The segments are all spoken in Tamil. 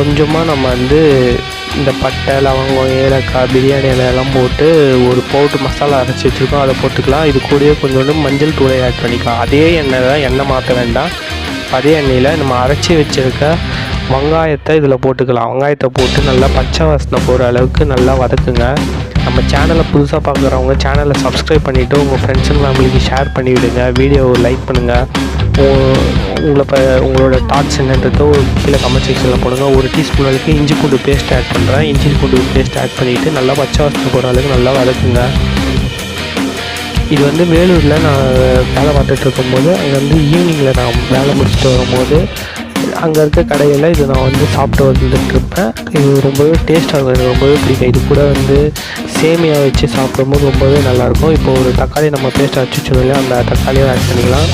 கொஞ்சமாக நம்ம வந்து இந்த பட்டை, லவங்கம், ஏலக்காய், பிரியாணி இலையெல்லாம் போட்டு ஒரு பவுட்ரு மசாலா அரைச்சி வச்சுருக்கோம், அதை போட்டுக்கலாம். இது கூடயே கொஞ்சோண்டு மஞ்சள் தூளை ஆட் பண்ணிக்கலாம். அதே எண்ணெய் தான், எண்ணெய் மாற்ற வேண்டாம். அதே எண்ணெயில் நம்ம அரைச்சி வச்சுருக்க வெங்காயத்தை இதில் போட்டுக்கலாம். வெங்காயத்தை போட்டு நல்லா பச்சை வாசனை போகிற அளவுக்கு நல்லா வதக்குங்க. நம்ம சேனலை புதுசாக பார்க்குறவங்க சேனலை சப்ஸ்கிரைப் பண்ணிவிட்டு உங்கள் ஃப்ரெண்ட்ஸ் அண்ட் ஃபேமிலிக்கு ஷேர் பண்ணிவிடுங்க. வீடியோவை லைக் பண்ணுங்கள். உங்களோட தாட்ஸ் என்னன்றதோ கீழே கமெண்ட் செக்ஷனில் போடுங்க. ஒரு டீஸ்பூன் அளவுக்கு இஞ்சி பூண்டு பேஸ்ட் ஆட் பண்ணுறேன். இஞ்சி பூண்டு பேஸ்ட் ஆட் பண்ணிவிட்டு நல்லா பச்சை வாசனை போகிற அளவுக்கு நல்லா வதக்குங்க. இது வந்து வேலூரில் நான் வேலை பார்த்துட்டு இருக்கும்போது, அங்கே வந்து ஈவினிங்கில் நான் வேலை முடிச்சுட்டு வரும்போது அங்கே இருக்க கடையில் இது நான் வந்து சாப்பிட்டு வந்துட்டுருப்பேன். இது ரொம்பவே டேஸ்ட்டாக இருக்கும், எனக்கு ரொம்பவே பிடிக்கும். இது கூட வந்து சேமியா வச்சு சாப்பிடும்போது ரொம்பவே நல்லாயிருக்கும். இப்போ ஒரு தக்காளி நம்ம பேஸ்ட்டாக வச்சு வச்சோம் இல்லையா, அந்த தக்காளியை ஆட் பண்ணிக்கலாம்.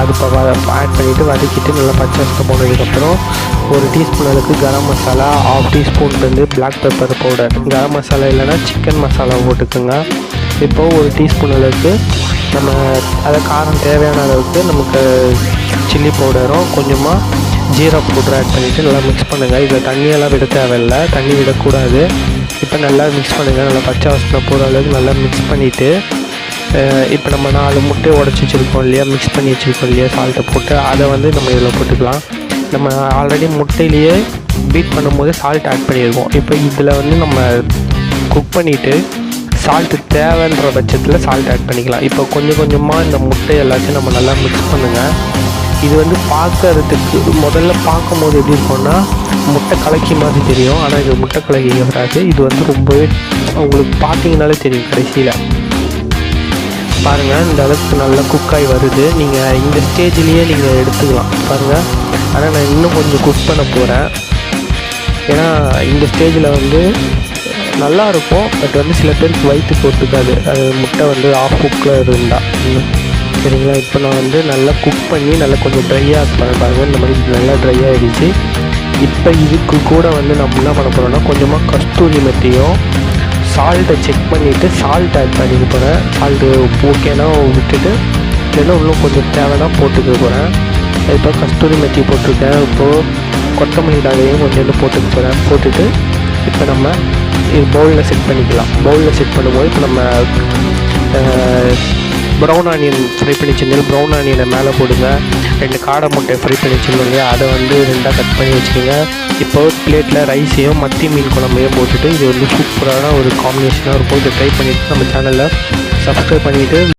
அது இப்போ ஆட் பண்ணிவிட்டு வதக்கிட்டு நல்லா பச்சை வாசனை போனதுக்கப்புறம் ஒரு டீஸ்பூன் அளவுக்கு கரம் மசாலா, 1/2 டீஸ்பூன் வந்து black pepper powder, garam masala இல்லைன்னா சிக்கன் மசாலா போட்டுக்கோங்க. இப்போது ஒரு டீஸ்பூன் அளவுக்கு நம்ம அதை காரம் தேவையான அளவுக்கு நமக்கு சில்லி பவுடரும் கொஞ்சமாக ஜீரா பவுடர் ஆட் பண்ணிவிட்டு நல்லா மிக்ஸ் பண்ணுங்கள். இதில் தண்ணியெல்லாம் விட தேவையில்லை, தண்ணி விடக்கூடாது. இப்போ நல்லா மிக்ஸ் பண்ணுங்கள். நல்லா பச்சை வாசனை போகிற அளவுக்கு நல்லா மிக்ஸ் பண்ணிவிட்டு இப்போ நம்ம 4 முட்டையை உடச்சி வச்சுருக்கோம் இல்லையா, மிக்ஸ் பண்ணி வச்சுருக்கோம் இல்லையா சால்ட்டை போட்டு, அதை வந்து நம்ம இதில் போட்டுக்கலாம். நம்ம ஆல்ரெடி முட்டையிலேயே பீட் பண்ணும்போது சால்ட் ஆட் பண்ணியிருக்கோம். இப்போ இதில் வந்து நம்ம குக் பண்ணிவிட்டு சால்ட்டு தேவைன்ற பட்சத்தில் சால்ட் ஆட் பண்ணிக்கலாம். இப்போ கொஞ்சம் கொஞ்சமாக இந்த முட்டை எல்லாத்தையும் நம்ம நல்லா மிக்ஸ் பண்ணுங்கள். இது வந்து பார்க்கறதுக்கு முதல்ல பார்க்கும்போது எப்படி இருக்கும்னா முட்டை கலக்கி மாதிரி தெரியும், ஆனால் இது முட்டை கலக்கி வராது. இது வந்து ரொம்பவே உங்களுக்கு பார்த்தீங்கனாலே தெரியும். கடைசியில் பாருங்கள், இந்த அளவுக்கு நல்லா குக்காகி வருது. நீங்கள் இந்த ஸ்டேஜ்லேயே நீங்கள் எடுத்துக்கலாம் பாருங்கள். ஆனால் நான் இன்னும் கொஞ்சம் குக் பண்ண போகிறேன். ஏன்னா இந்த ஸ்டேஜில் வந்து நல்லாயிருக்கும், பட் வந்து சில பேருக்கு வயிற்றுக்கு ஒத்துக்காது. அது முட்டை வந்து ஆஃப் குக்கில் இருந்தால் சரிங்களா. இப்போ நான் வந்து நல்லா குக் பண்ணி நல்லா கொஞ்சம் ட்ரையாக பாருங்கள். இந்த மாதிரி நல்லா ட்ரை ஆகிடுச்சு. இப்போ இதுக்கு கூட வந்து நம்ம என்ன பண்ண போகிறோம்னா கொஞ்சமாக கஸ்தூரி மெத்தியும் சால்ட்டை செக் பண்ணிவிட்டு சால்ட் ஆட் பண்ணிக்க போகிறேன். சால்ட்டு ஓகேனா விட்டுட்டு இல்லைன்னா இன்னும் கொஞ்சம் தேவைன்னா போட்டுக்க போகிறேன். இப்போ கஸ்தூரி மெத்தி போட்டிருக்கேன். இப்போது கொத்தமல்லி தழையும் கொஞ்சம் போட்டுக்க போகிறேன். போட்டுட்டு இப்போ நம்ம இது பவுலில் செட் பண்ணிக்கலாம். பவுலில் செட் பண்ணும்போது இப்போ நம்ம ப்ரௌன் ஆனியன் ஃப்ரை பண்ணி வச்சுருந்தேன், ப்ரௌன் ஆனியனை மேலே போடுங்க. 2 காடை முட்டை ஃப்ரை பண்ணி வச்சுருந்தோங்க, அதை வந்து 2ஆக கட் பண்ணி வச்சுக்கோங்க. இப்போ பிளேட்டில் ரைஸையும் மத்தி மீன் குழம்பையும் போட்டுட்டு இது வந்து சூப்பரான ஒரு காம்பினேஷனாக இருக்கும். இதை ட்ரை பண்ணிவிட்டு நம்ம சேனலில் சப்ஸ்கிரைப் பண்ணிவிட்டு